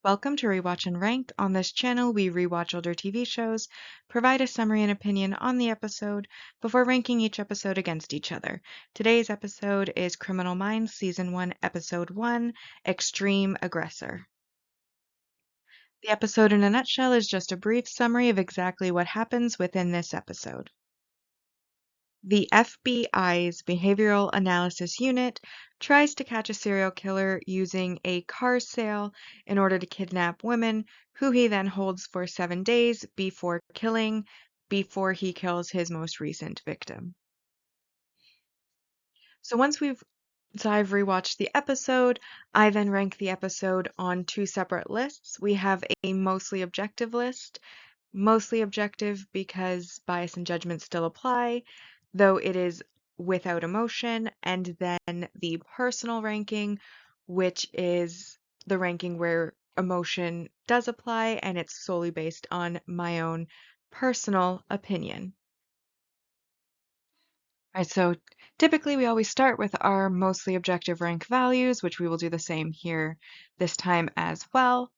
Welcome to Rewatch-and-Rank. On this channel, we rewatch older TV shows, provide a summary and opinion on the episode before ranking each episode against each other. Today's episode is Criminal Minds Season 1, Episode 1, Extreme Aggressor. The episode in a nutshell is just a brief summary of exactly what happens within this episode. The FBI's Behavioral Analysis Unit tries to catch a serial killer using a car sale in order to kidnap women, who he then holds for 7 days before he kills his most recent victim. So I've rewatched the episode, I then rank the episode on two separate lists. We have a mostly objective list. Mostly objective because bias and judgment still apply, though it is without emotion, and then the personal ranking, which is the ranking where emotion does apply and it's solely based on my own personal opinion. Alright, so typically we always start with our mostly objective rank values, which we will do the same here this time as well.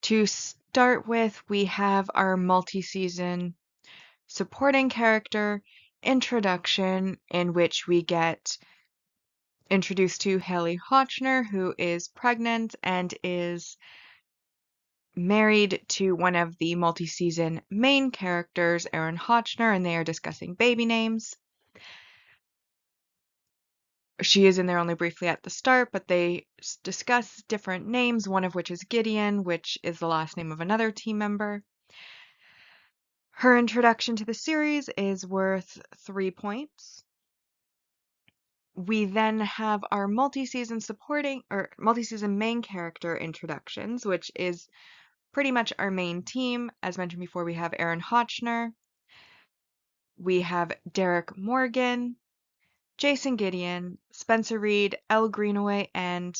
To start with, we have our multi-season supporting character introduction, in which we get introduced to Haley Hotchner, who is pregnant and is married to one of the multi-season main characters, Aaron Hotchner, and they are discussing baby names. She is in there only briefly at the start, but they discuss different names, one of which is Gideon, which is the last name of another team member. Her introduction to the series is worth 3 points. We then have our multi-season main character introductions, which is pretty much our main team. As mentioned before, we have Aaron Hotchner, we have Derek Morgan, Jason Gideon, Spencer Reed, Elle Greenaway, and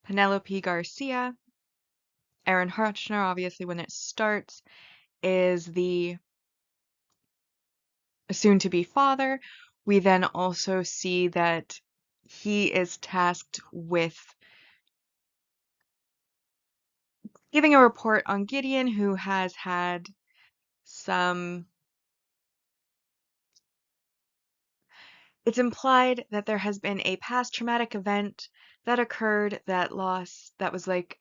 Penelope Garcia. Aaron Hotchner, obviously, when it starts, is the soon-to-be father. We then also see that he is tasked with giving a report on Gideon, who has had some. It's implied that there has been a past traumatic event that occurred that was like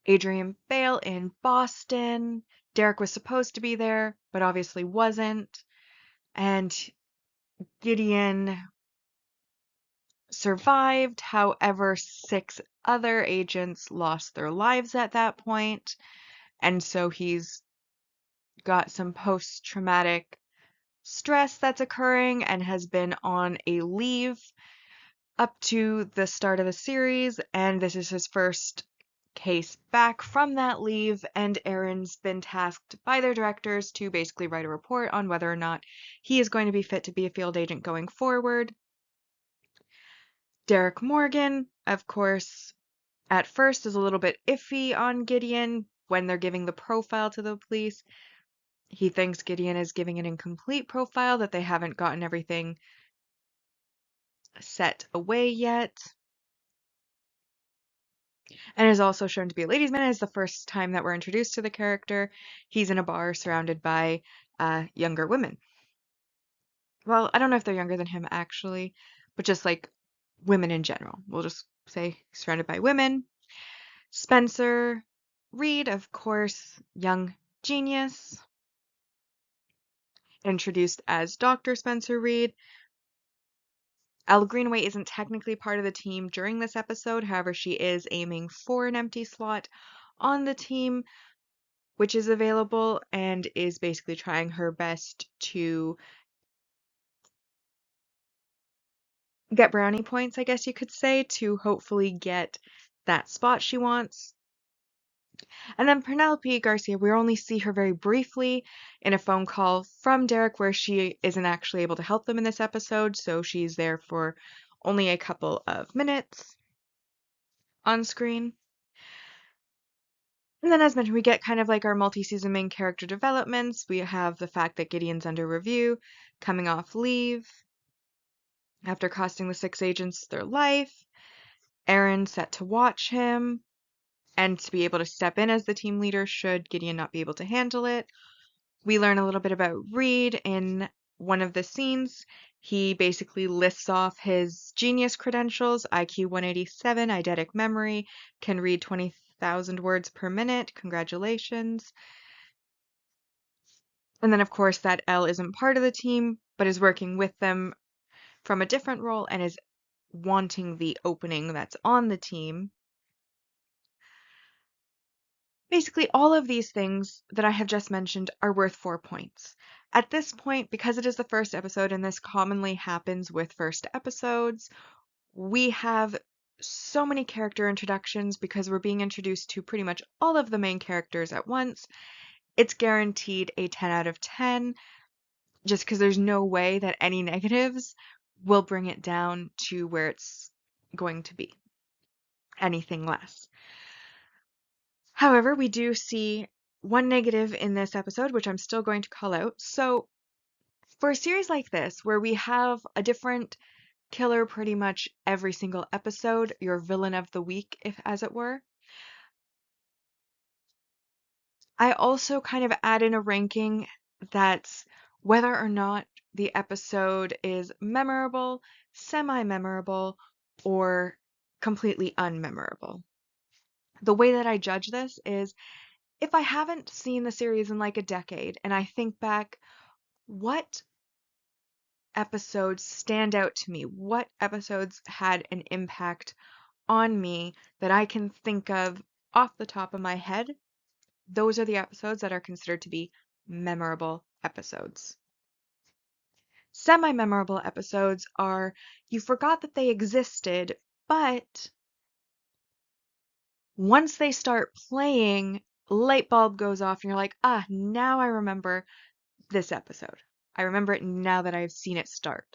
Adrian Bale in Boston. Derek was supposed to be there, but obviously wasn't. And Gideon survived. However, 6 other agents lost their lives at that point. And so he's got some post-traumatic stress that's occurring and has been on a leave up to the start of the series, and this is his first case back from that leave, and Aaron's been tasked by their directors to basically write a report on whether or not he is going to be fit to be a field agent going forward. Derek Morgan, of course, at first is a little bit iffy on Gideon when they're giving the profile to the police. He thinks Gideon is giving an incomplete profile, that they haven't gotten everything set away yet. And is also shown to be a ladies' man. It's the first time that we're introduced to the character. He's in a bar surrounded by younger women. Well, I don't know if they're younger than him actually, but just like women in general. We'll just say surrounded by women. Spencer Reed, of course, young genius, introduced as Dr. Spencer Reed. Elle Greenaway isn't technically part of the team during this episode, however, she is aiming for an empty slot on the team, which is available, and is basically trying her best to get brownie points, I guess you could say, to hopefully get that spot she wants. And then Penelope Garcia, we only see her very briefly in a phone call from Derek where she isn't actually able to help them in this episode, so she's there for only a couple of minutes on screen. And then, as mentioned, we get kind of like our multi-season main character developments. We have the fact that Gideon's under review, coming off leave after costing the 6 agents their life. Aaron set to watch him. and to be able to step in as the team leader should Gideon not be able to handle it. We learn a little bit about Reed in one of the scenes. He basically lists off his genius credentials: IQ 187, eidetic memory, can read 20,000 words per minute. Congratulations. And then, of course, that L isn't part of the team, but is working with them from a different role and is wanting the opening that's on the team. Basically, all of these things that I have just mentioned are worth 4 points. At this point, because it is the first episode, and this commonly happens with first episodes, we have so many character introductions because we're being introduced to pretty much all of the main characters at once. It's guaranteed a 10 out of 10, just because there's no way that any negatives will bring it down to where it's going to be. Anything less. However, we do see one negative in this episode, which I'm still going to call out. So, for a series like this, where we have a different killer pretty much every single episode, your villain of the week, if as it were, I also kind of add in a ranking that's whether or not the episode is memorable, semi-memorable, or completely unmemorable. The way that I judge this is if I haven't seen the series in like a decade and I think back, what episodes stand out to me? What episodes had an impact on me that I can think of off the top of my head? Those are the episodes that are considered to be memorable episodes. Semi-memorable episodes are you forgot that they existed, but once they start playing, light bulb goes off and you're like, ah, now I remember this episode. I remember it now that I've seen it start.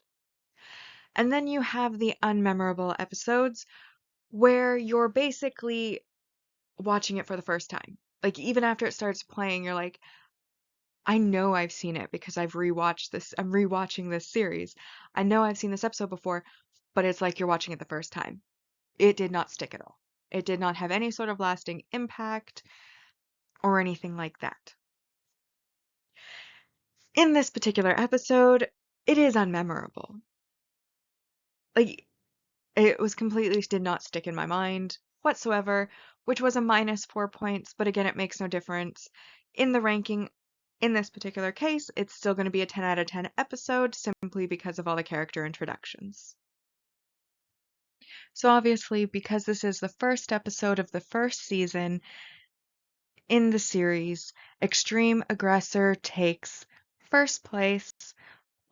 And then you have the unmemorable episodes where you're basically watching it for the first time. Like, even after it starts playing, you're like, I know I've seen it because I've rewatched this. I'm rewatching this series. I know I've seen this episode before, but it's like you're watching it the first time. It did not stick at all. It did not have any sort of lasting impact or anything like that. In this particular episode, it is unmemorable. Like, it was completely did not stick in my mind whatsoever, which was a minus 4 points, but again, it makes no difference. In the ranking, in this particular case, it's still going to be a 10 out of 10 episode simply because of all the character introductions. So obviously, because this is the first episode of the first season in the series, Extreme Aggressor takes first place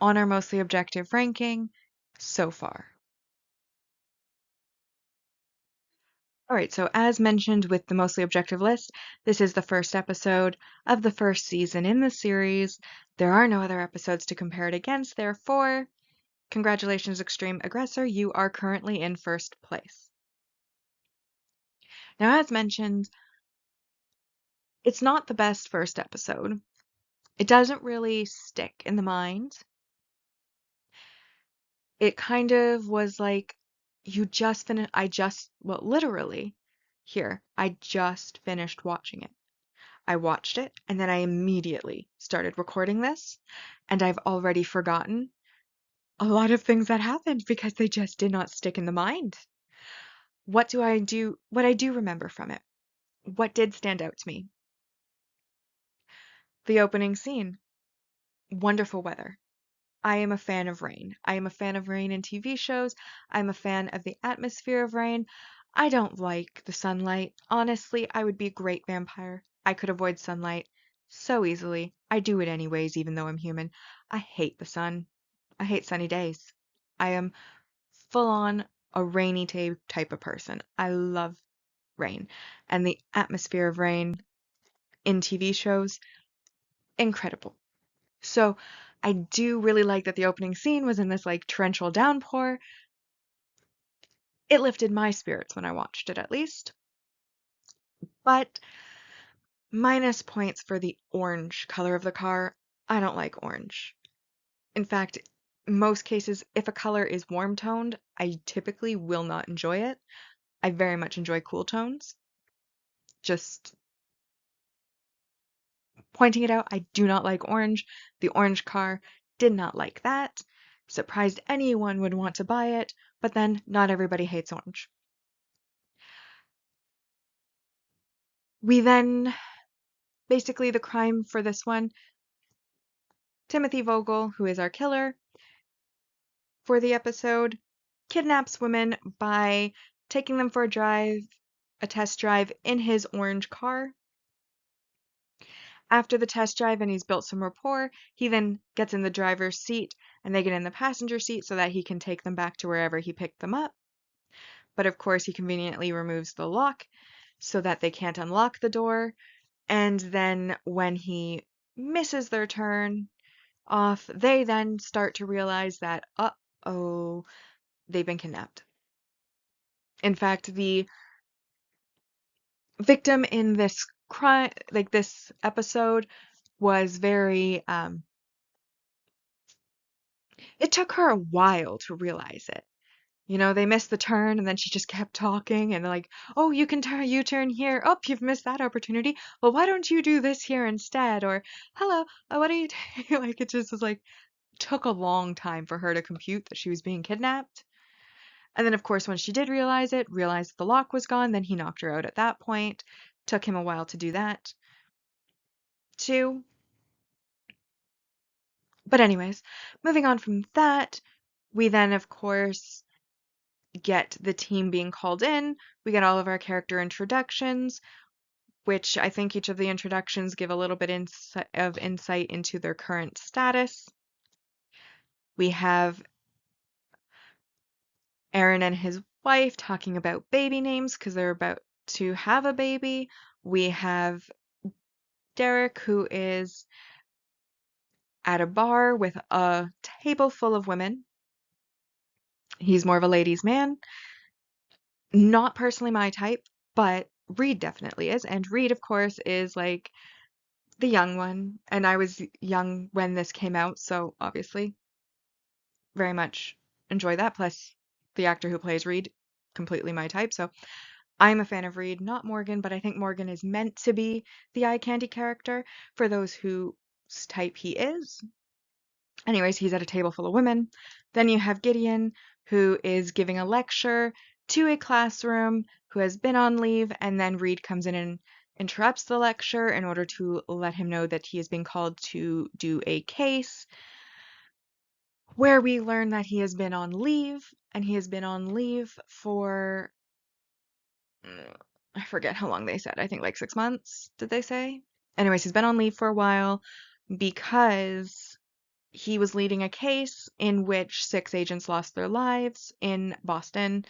on our mostly objective ranking so far. Alright, so as mentioned with the mostly objective list, this is the first episode of the first season in the series. There are no other episodes to compare it against, therefore, congratulations, Extreme Aggressor, you are currently in first place. Now, as mentioned, it's not the best first episode. It doesn't really stick in the mind. It kind of was like, you just finished, well, literally, here, I just finished watching it. I watched it and then I immediately started recording this, and I've already forgotten a lot of things that happened because they just did not stick in the mind. What I do remember from it? What did stand out to me? The opening scene. Wonderful weather. I am a fan of rain. I am a fan of rain in TV shows. I'm a fan of the atmosphere of rain. I don't like the sunlight. Honestly, I would be a great vampire. I could avoid sunlight so easily. I do it anyways, even though I'm human. I hate the sun. I hate sunny days. I am full on a rainy type of person. I love rain. And the atmosphere of rain in TV shows, incredible. So I do really like that the opening scene was in this like torrential downpour. It lifted my spirits when I watched it, at least. But minus points for the orange color of the car. I don't like orange. In fact, in most cases, if a color is warm toned, I typically will not enjoy it. I very much enjoy cool tones. Just pointing it out, I do not like orange. The orange car did not like that. Surprised anyone would want to buy it, but then not everybody hates orange. We then, basically the crime for this one, Timothy Vogel, who is our killer for the episode, kidnaps women by taking them for a test drive in his orange car. After the test drive and he's built some rapport, he then gets in the driver's seat and they get in the passenger seat so that he can take them back to wherever he picked them up. But of course, he conveniently removes the lock so that they can't unlock the door. And then when he misses their turn off, they then start to realize that, uh-oh, they've been kidnapped. In fact, the victim in this crime, like this episode, was very, it took her a while to realize it. You know, they missed the turn and then she just kept talking and like, oh, you can turn U-turn here. Oh, you've missed that opportunity. Well, why don't you do this here instead? Or, hello, what are you doing? Like, it just was like, took a long time for her to compute that she was being kidnapped. And then, of course, when she did realize it, realized the lock was gone, then he knocked her out at that point. Took him a while to do that, too. But anyways, moving on from that, we then, of course, get the team being called in. We get all of our character introductions, which I think each of the introductions give a little bit of insight into their current status. We have Aaron and his wife talking about baby names because they're about to have a baby. We have Derek, who is at a bar with a table full of women. He's more of a ladies' man. Not personally my type, but Reed definitely is. And Reed, of course, is like the young one. And I was young when this came out, so obviously very much enjoy that. Plus, the actor who plays Reed, completely my type. So I'm a fan of Reed, not Morgan, but I think Morgan is meant to be the eye candy character for those whose type he is. Anyways, he's at a table full of women. Then you have Gideon, who is giving a lecture to a classroom who has been on leave, and then Reed comes in and interrupts the lecture in order to let him know that he is being called to do a case where we learn that he has been on leave, and he has been on leave for, I forget how long they said. I think like 6 months, did they say? Anyways, he's been on leave for a while because he was leading a case in which 6 agents lost their lives in Boston,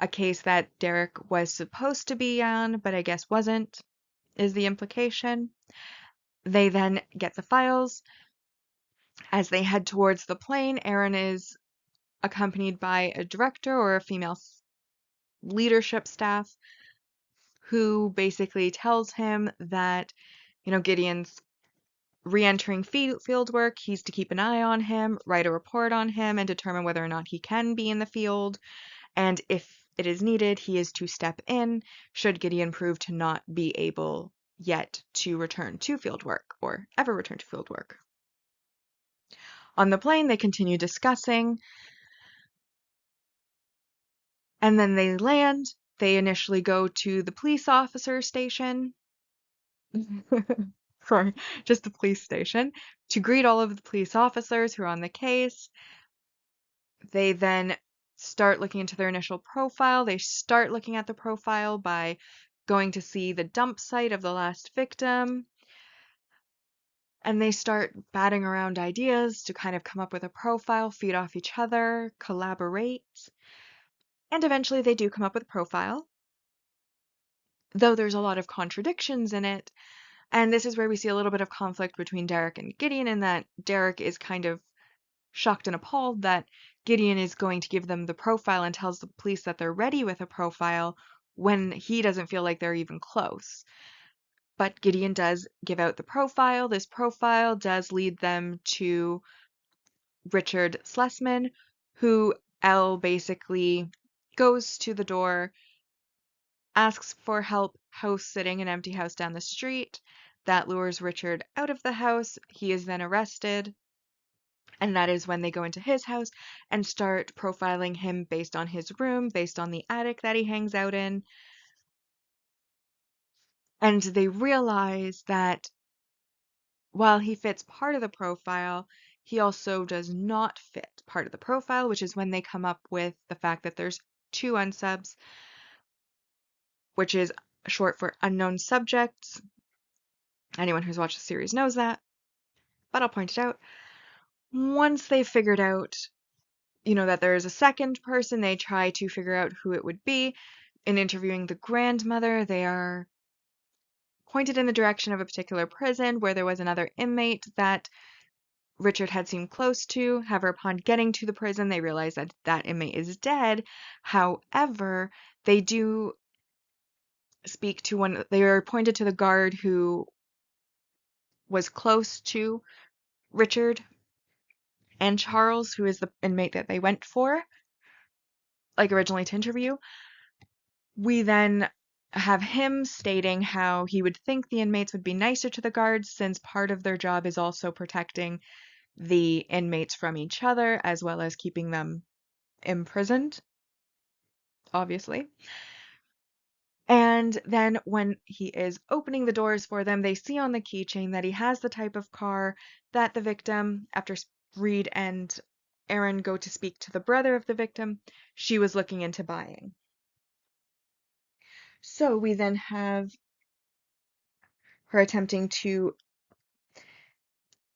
a case that Derek was supposed to be on, but I guess wasn't, is the implication. They then get the files. As they head towards the plane, Aaron is accompanied by a director or a female leadership staff who basically tells him that, Gideon's re-entering field work, he's to keep an eye on him, write a report on him, and determine whether or not he can be in the field. And if it is needed, he is to step in should Gideon prove to not be able yet to return to field work or ever return to field work. On the plane, they continue discussing, and then they land. They initially go to the police officer station. Sorry, just the police station to greet all of the police officers who are on the case. They then start looking into their initial profile. They start looking at the profile by going to see the dump site of the last victim. And they start batting around ideas to kind of come up with a profile, feed off each other, collaborate. And eventually they do come up with a profile, though there's a lot of contradictions in it. And this is where we see a little bit of conflict between Derek and Gideon, in that Derek is kind of shocked and appalled that Gideon is going to give them the profile and tells the police that they're ready with a profile when he doesn't feel like they're even close. But Gideon does give out the profile. This profile does lead them to Richard Slessman, who Elle basically goes to the door asks for help house sitting an empty house down the street. That lures Richard out of the house. He is then arrested, and that is when they go into his house and start profiling him based on his room, based on the attic that he hangs out in. And they realize that while he fits part of the profile, he also does not fit part of the profile, which is when they come up with the fact that there's two unsubs, which is short for unknown subjects. Anyone who's watched the series knows that, but I'll point it out. Once they've figured out, that there is a second person, they try to figure out who it would be. In interviewing the grandmother, they are pointed in the direction of a particular prison where there was another inmate that Richard had seemed close to. However, upon getting to the prison, they realize that that inmate is dead. However, they do speak to they are pointed to the guard who was close to Richard and Charles, who is the inmate that they went for, like originally to interview. We then have him stating how he would think the inmates would be nicer to the guards since part of their job is also protecting the inmates from each other as well as keeping them imprisoned, obviously. And then when he is opening the doors for them, they see on the keychain that he has the type of car that the victim, after Reed and Aaron go to speak to the brother of the victim, she was looking into buying. So we then have her attempting to.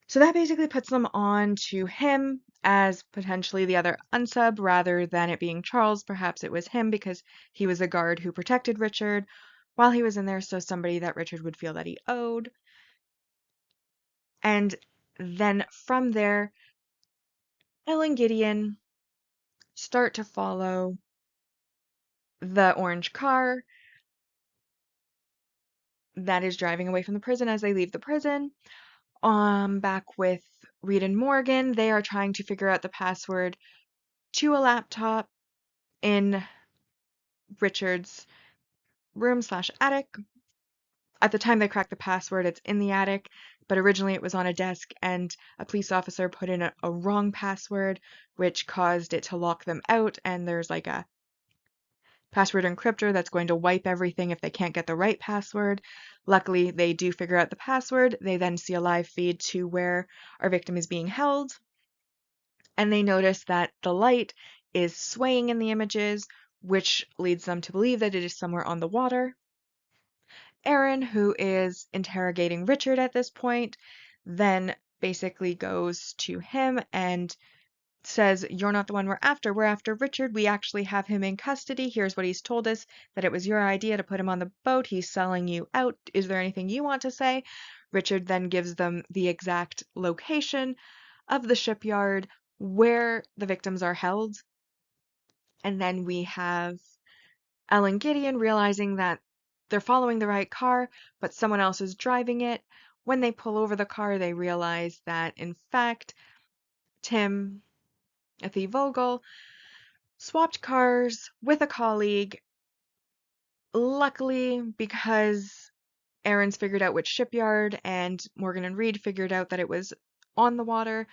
So that basically puts them on to him as potentially the other unsub rather than it being Charles. Perhaps it was him because he was a guard who protected Richard while he was in there, so somebody that Richard would feel that he owed. And then from there, Elle and Gideon start to follow the orange car that is driving away from the prison as they leave the prison. Back with Reed and Morgan, they are trying to figure out the password to a laptop in Richard's room/attic. At the time they cracked the password, it's in the attic, but originally it was on a desk, and a police officer put in a wrong password, which caused it to lock them out, and there's like a password encryptor that's going to wipe everything if they can't get the right password. Luckily, they do figure out the password. They then see a live feed to where our victim is being held, and they notice that the light is swaying in the images, which leads them to believe that it is somewhere on the water. Aaron, who is interrogating Richard at this point, then basically goes to him and says, "You're not the one we're after. We're after Richard. We actually have him in custody. Here's what he's told us, that it was your idea to put him on the boat. He's selling you out. Is there anything you want to say?" Richard then gives them the exact location of the shipyard where the victims are held. And then we have Elle and Gideon realizing that they're following the right car, but someone else is driving it. When they pull over the car, they realize that, in fact, Timothy Vogel swapped cars with a colleague. Luckily, because Aaron's figured out which shipyard and Morgan and Reed figured out that it was on the water,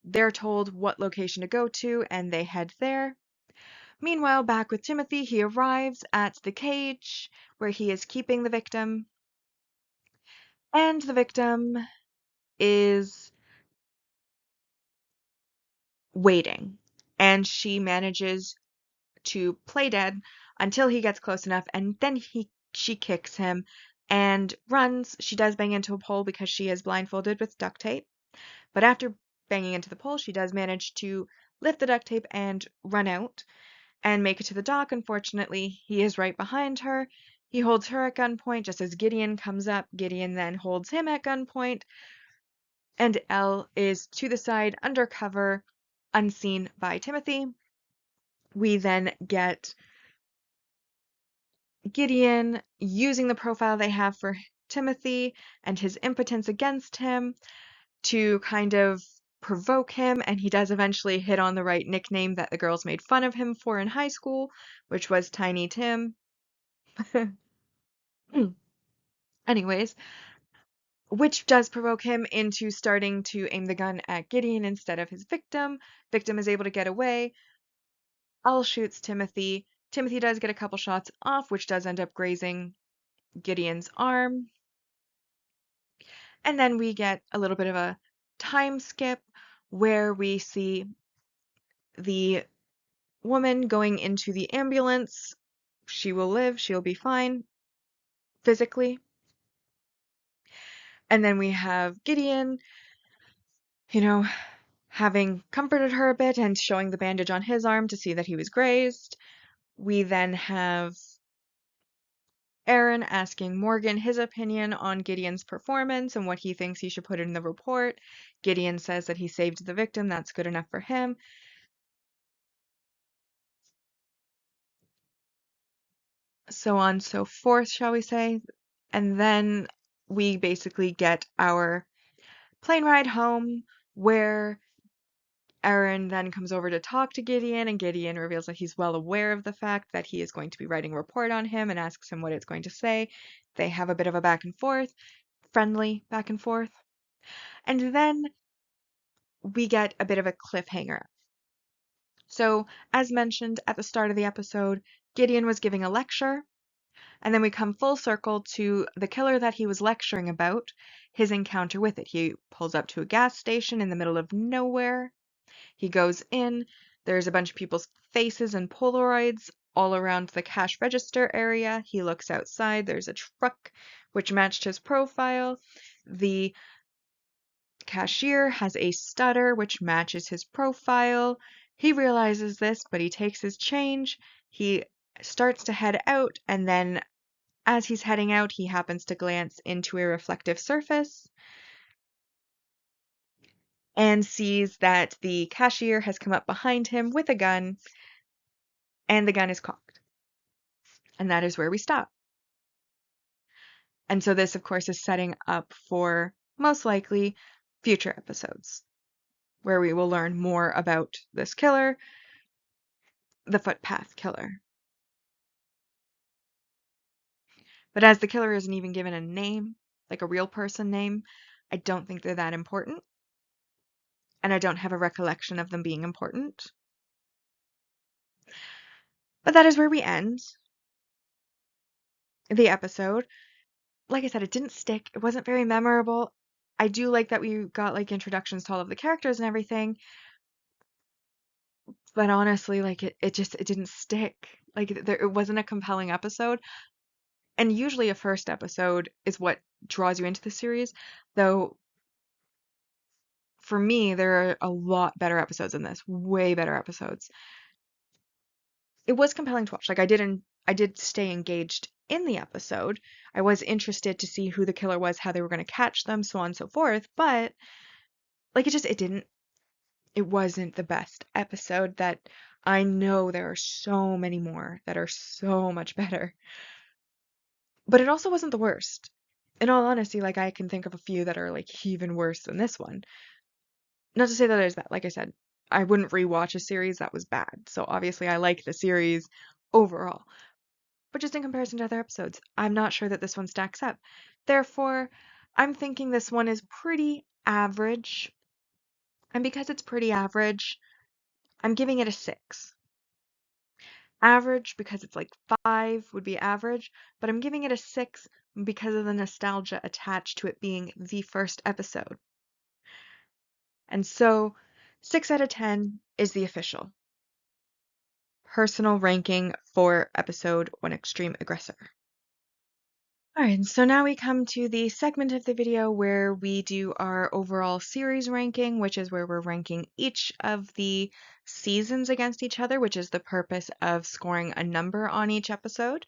they're told what location to go to and they head there. Meanwhile, back with Timothy, he arrives at the cage where he is keeping the victim, and the victim is waiting, and she manages to play dead until he gets close enough, and then she kicks him and runs. She does bang into a pole because she is blindfolded with duct tape, but after banging into the pole, she does manage to lift the duct tape and run out and make it to the dock. Unfortunately, he is right behind her. He holds her at gunpoint just as Gideon comes up. Gideon then holds him at gunpoint, and Elle is to the side, undercover, unseen by Timothy. We then get Gideon using the profile they have for Timothy and his impotence against him to kind of provoke him, and he does eventually hit on the right nickname that the girls made fun of him for in high school, which was Tiny Tim. Anyways, which does provoke him into starting to aim the gun at Gideon instead of his victim. Victim is able to get away. Al shoots Timothy. Timothy does get a couple shots off, which does end up grazing Gideon's arm. And then we get a little bit of a time skip where we see the woman going into the ambulance. She will live, she'll be fine physically. And then we have Gideon, you know, having comforted her a bit and showing the bandage on his arm to see that he was grazed. We then have Aaron asking Morgan his opinion on Gideon's performance and what he thinks he should put in the report. Gideon says that he saved the victim, that's good enough for him. So on, so forth, shall we say. And then we basically get our plane ride home where Aaron then comes over to talk to Gideon, and Gideon reveals that he's well aware of the fact that he is going to be writing a report on him and asks him what it's going to say. They have a bit of a back and forth, friendly back and forth. And then we get a bit of a cliffhanger. So, as mentioned at the start of the episode, Gideon was giving a lecture, and then we come full circle to the killer that he was lecturing about, his encounter with it. He pulls up to a gas station in the middle of nowhere. He goes in, there's a bunch of people's faces and Polaroids all around the cash register area. He looks outside, there's a truck which matched his profile. The cashier has a stutter which matches his profile. He realizes this, but he takes his change. He starts to head out, and then as he's heading out, he happens to glance into a reflective surface and sees that the cashier has come up behind him with a gun, and the gun is cocked. And that is where we stop. And so this, of course, is setting up for most likely future episodes where we will learn more about this killer, the footpath killer. But as the killer isn't even given a name, like a real person name, I don't think they're that important. And I don't have a recollection of them being important. But that is where we end the episode. Like I said, it didn't stick. It wasn't very memorable. I do like that we got like introductions to all of the characters and everything. But honestly, like it didn't stick. Like it wasn't a compelling episode. And usually a first episode is what draws you into the series, though for me there are a lot better episodes than this, way better episodes. It was compelling to watch. Like I did stay engaged in the episode. I was interested to see who the killer was, how they were going to catch them, so on and so forth, but like it wasn't the best episode. That I know there are so many more that are so much better. But it also wasn't the worst. In all honesty, like I can think of a few that are like even worse than this one. Not to say that there's bad. Like I said, I wouldn't rewatch a series that was bad. So obviously I like the series overall. But just in comparison to other episodes, I'm not sure that this one stacks up. Therefore, I'm thinking this one is pretty average. And because it's pretty average, I'm giving it a 6. Average because it's like 5 would be average, but I'm giving it a 6 because of the nostalgia attached to it being the first episode. And so 6 out of 10 is the official personal ranking for episode 1 Extreme Aggressor. Alright, so now we come to the segment of the video where we do our overall series ranking, which is where we're ranking each of the seasons against each other, which is the purpose of scoring a number on each episode.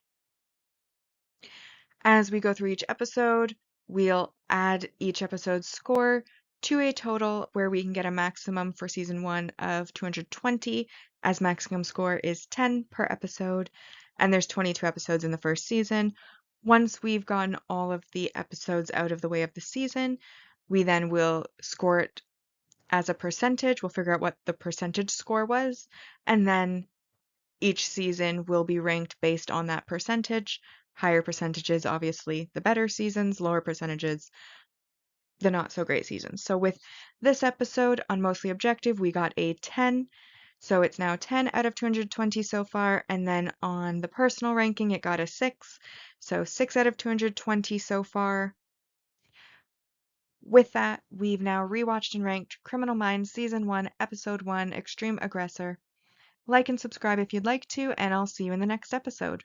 As we go through each episode, we'll add each episode's score to a total where we can get a maximum for season 1 of 220, as maximum score is 10 per episode, and there's 22 episodes in the first season. Once we've gotten all of the episodes out of the way of the season, we then will score it as a percentage. We'll figure out what the percentage score was, and then each season will be ranked based on that percentage. Higher percentages, obviously, the better seasons, lower percentages, the not so great seasons. So with this episode on Mostly Objective, we got a 10. So it's now 10 out of 220 so far. And then on the personal ranking, it got a 6. So 6 out of 220 so far. With that, we've now rewatched and ranked Criminal Minds Season 1, Episode 1, Extreme Aggressor. Like and subscribe if you'd like to, and I'll see you in the next episode.